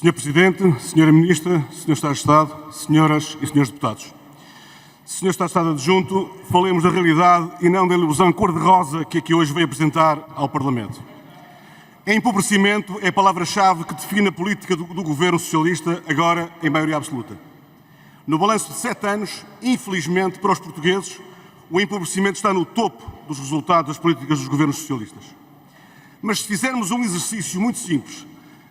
Senhor Presidente, Senhora Ministra, Senhor Estado de Estado, Senhoras e Senhores Deputados. Senhor Estado de Estado Adjunto, falemos da realidade e não da ilusão cor-de-rosa que aqui hoje veio apresentar ao Parlamento. Empobrecimento é a palavra-chave que define a política do Governo Socialista, agora em maioria absoluta. No balanço de 7 anos, infelizmente para os portugueses, o empobrecimento está no topo dos resultados das políticas dos governos socialistas. Mas se fizermos um exercício muito simples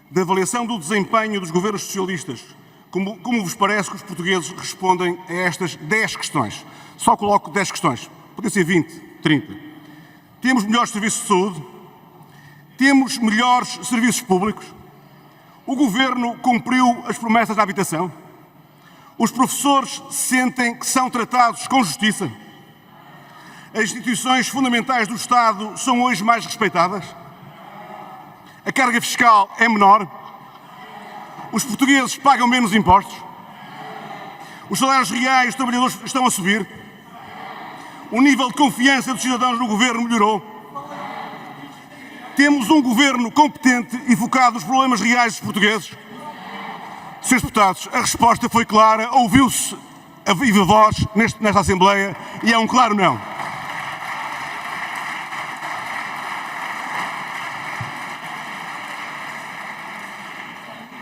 de avaliação do desempenho dos governos socialistas, como vos parece que os portugueses respondem a estas 10 questões? Só coloco 10 questões, podem ser 20, 30. Temos melhores serviços de saúde? Temos melhores serviços públicos? O Governo cumpriu as promessas da habitação? Os professores sentem que são tratados com justiça? As instituições fundamentais do Estado são hoje mais respeitadas? A carga fiscal é menor? Os portugueses pagam menos impostos? Os salários reais dos trabalhadores estão a subir? O nível de confiança dos cidadãos no Governo melhorou? Temos um Governo competente e focado nos problemas reais dos portugueses? Senhores deputados, a resposta foi clara, ouviu-se a viva voz nesta Assembleia e é um claro não.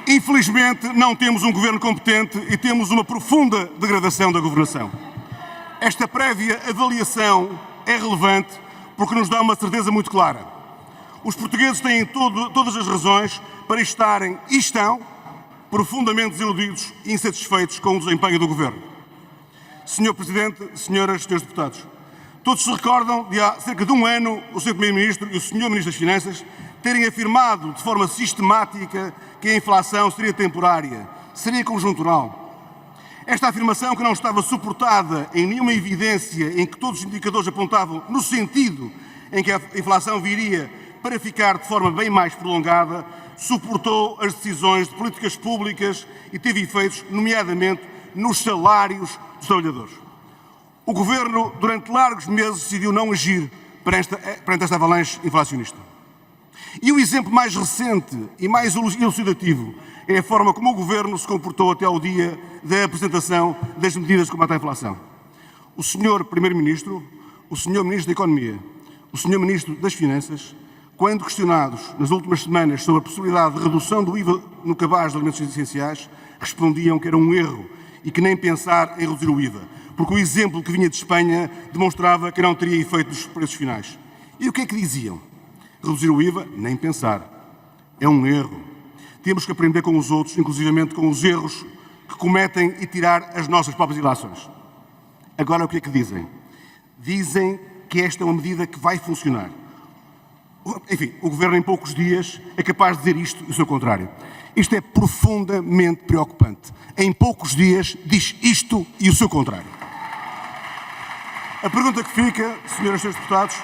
Infelizmente, não temos um governo competente e temos uma profunda degradação da governação. Esta prévia avaliação é relevante porque nos dá uma certeza muito clara. Os portugueses têm todas as razões para estarem e estão profundamente desiludidos e insatisfeitos com o desempenho do governo. Senhor Presidente, senhoras e senhores deputados, todos se recordam de há cerca de um ano o Sr. Primeiro-Ministro e o Sr. Ministro das Finanças terem afirmado de forma sistemática que a inflação seria temporária, seria conjuntural. Esta afirmação, que não estava suportada em nenhuma evidência em que todos os indicadores apontavam no sentido em que a inflação viria para ficar de forma bem mais prolongada, suportou as decisões de políticas públicas e teve efeitos, nomeadamente, nos salários dos trabalhadores. O Governo, durante largos meses, decidiu não agir perante esta avalanche inflacionista. E o exemplo mais recente e mais elucidativo é a forma como o Governo se comportou até ao dia da apresentação das medidas de combate à inflação. O Sr. Primeiro-Ministro, o Sr. Ministro da Economia, o Sr. Ministro das Finanças, quando questionados nas últimas semanas sobre a possibilidade de redução do IVA no cabaz de alimentos essenciais, respondiam que era um erro e que nem pensar em reduzir o IVA, porque o exemplo que vinha de Espanha demonstrava que não teria efeito nos preços finais. E o que é que diziam? Reduzir o IVA? Nem pensar. É um erro. Temos que aprender com os outros, inclusivamente com os erros que cometem e tirar as nossas próprias ilações. Agora, o que é que dizem? Dizem que esta é uma medida que vai funcionar. Enfim, o Governo em poucos dias é capaz de dizer isto e o seu contrário. Isto é profundamente preocupante. Em poucos dias diz isto e o seu contrário. A pergunta que fica, senhoras e senhores deputados,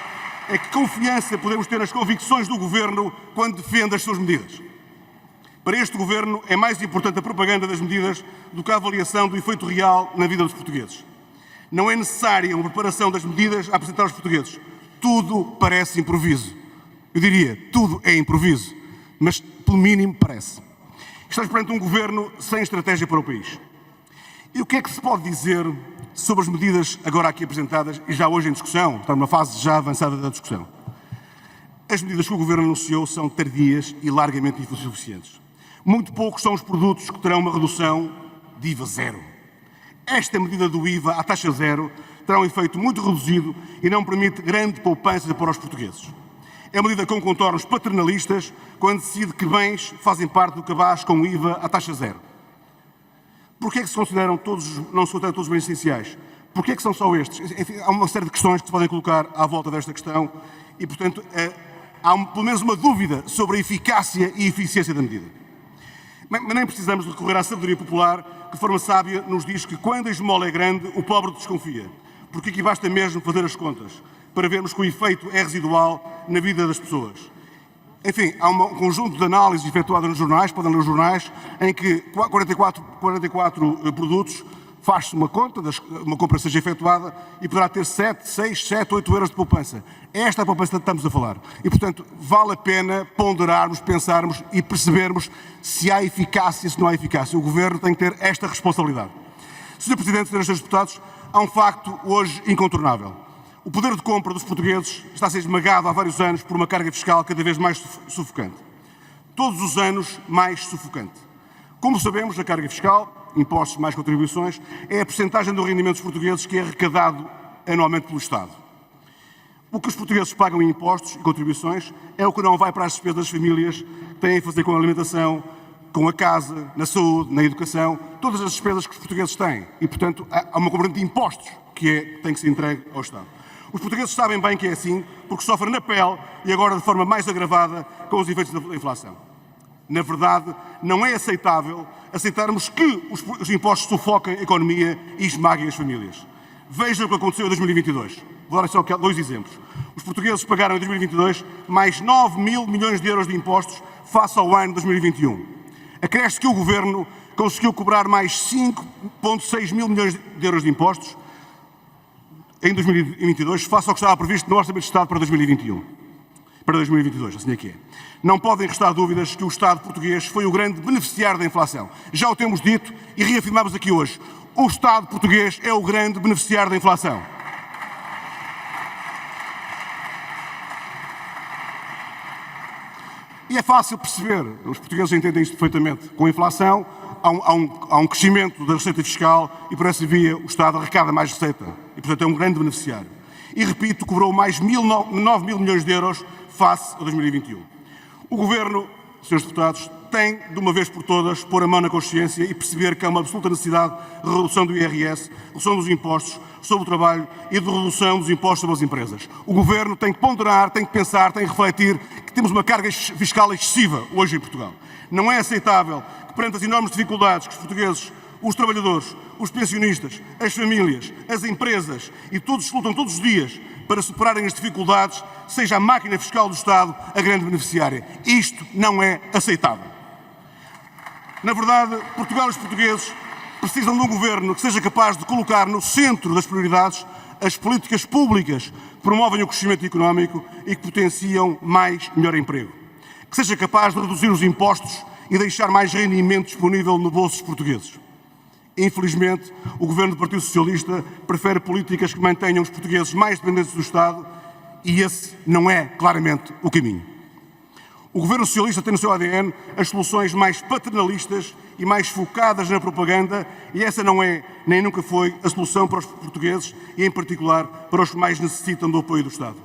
é que confiança podemos ter nas convicções do Governo quando defende as suas medidas? Para este Governo é mais importante a propaganda das medidas do que a avaliação do efeito real na vida dos portugueses. Não é necessária uma preparação das medidas a apresentar aos portugueses. Tudo parece improviso. Eu diria, tudo é improviso, mas pelo mínimo parece. Estamos perante um Governo sem estratégia para o país. E o que é que se pode dizer sobre as medidas agora aqui apresentadas e já hoje em discussão, está numa fase já avançada da discussão? As medidas que o Governo anunciou são tardias e largamente insuficientes. Muito poucos são os produtos que terão uma redução de IVA zero. Esta medida do IVA à taxa zero terá um efeito muito reduzido e não permite grande poupança para os portugueses. É uma medida com contornos paternalistas quando decide que bens fazem parte do cabaz com IVA à taxa zero. Porquê é que não se consideram todos os bens essenciais? Porquê é que são só estes? Enfim, há uma série de questões que se podem colocar à volta desta questão e, portanto, há pelo menos uma dúvida sobre a eficácia e eficiência da medida. Mas nem precisamos de recorrer à sabedoria popular que, de forma sábia, nos diz que quando a esmola é grande, o pobre desconfia. Porque aqui basta mesmo fazer as contas para vermos que o efeito é residual na vida das pessoas. Enfim, há um conjunto de análises efetuadas nos jornais, podem ler os jornais, em que 44 produtos faz-se uma conta, uma compra seja efetuada e poderá ter 7, 6, 7, 8 euros de poupança. É esta a poupança que estamos a falar. E, portanto, vale a pena ponderarmos, pensarmos e percebermos se há eficácia, se não há eficácia. O Governo tem que ter esta responsabilidade. Sr. Presidente, Srs. Deputados, há um facto hoje incontornável. O poder de compra dos portugueses está a ser esmagado há vários anos por uma carga fiscal cada vez mais sufocante. Todos os anos mais sufocante. Como sabemos, a carga fiscal, impostos mais contribuições, é a percentagem do rendimento dos portugueses que é arrecadado anualmente pelo Estado. O que os portugueses pagam em impostos e contribuições é o que não vai para as despesas das famílias que têm a fazer com a alimentação, com a casa, na saúde, na educação, todas as despesas que os portugueses têm. E, portanto, há uma componente de impostos que tem que ser entregue ao Estado. Os portugueses sabem bem que é assim, porque sofrem na pele e agora de forma mais agravada com os efeitos da inflação. Na verdade, não é aceitável aceitarmos que os impostos sufoquem a economia e esmaguem as famílias. Vejam o que aconteceu em 2022. Vou dar só 2 exemplos. Os portugueses pagaram em 2022 mais 9 mil milhões de euros de impostos face ao ano de 2021. Acresce que o Governo conseguiu cobrar mais 5,6 mil milhões de euros de impostos em 2022, face ao que estava previsto no Orçamento de Estado para 2021. Para 2022, assim é que é. Não podem restar dúvidas que o Estado português foi o grande beneficiário da inflação. Já o temos dito e reafirmamos aqui hoje. O Estado português é o grande beneficiário da inflação. E é fácil perceber, os portugueses entendem isto perfeitamente. Com a inflação, há um crescimento da receita fiscal e por essa via o Estado arrecada mais receita. E, portanto, é um grande beneficiário. E, repito, cobrou mais 9 mil milhões de euros face a 2021. O Governo, Srs. Deputados, tem, de uma vez por todas, pôr a mão na consciência e perceber que há uma absoluta necessidade de redução do IRS, redução dos impostos sobre o trabalho e de redução dos impostos sobre as empresas. O Governo tem que ponderar, tem que pensar, tem que refletir que temos uma carga fiscal excessiva hoje em Portugal. Não é aceitável que, perante as enormes dificuldades que os portugueses, os trabalhadores, os pensionistas, as famílias, as empresas e todos lutam todos os dias para superarem as dificuldades, seja a máquina fiscal do Estado a grande beneficiária. Isto não é aceitável. Na verdade, Portugal e os portugueses precisam de um Governo que seja capaz de colocar no centro das prioridades as políticas públicas que promovem o crescimento económico e que potenciam mais e melhor emprego. Que seja capaz de reduzir os impostos e deixar mais rendimento disponível no bolso dos portugueses. Infelizmente, o Governo do Partido Socialista prefere políticas que mantenham os portugueses mais dependentes do Estado e esse não é claramente o caminho. O Governo Socialista tem no seu ADN as soluções mais paternalistas e mais focadas na propaganda e essa não é, nem nunca foi, a solução para os portugueses e, em particular, para os que mais necessitam do apoio do Estado.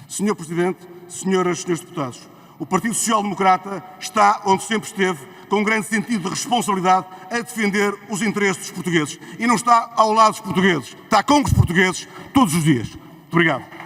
Sr. Presidente, senhoras e senhores deputados, o Partido Social Democrata está onde sempre esteve, com um grande sentido de responsabilidade, a defender os interesses dos portugueses. E não está ao lado dos portugueses, está com os portugueses todos os dias. Muito obrigado.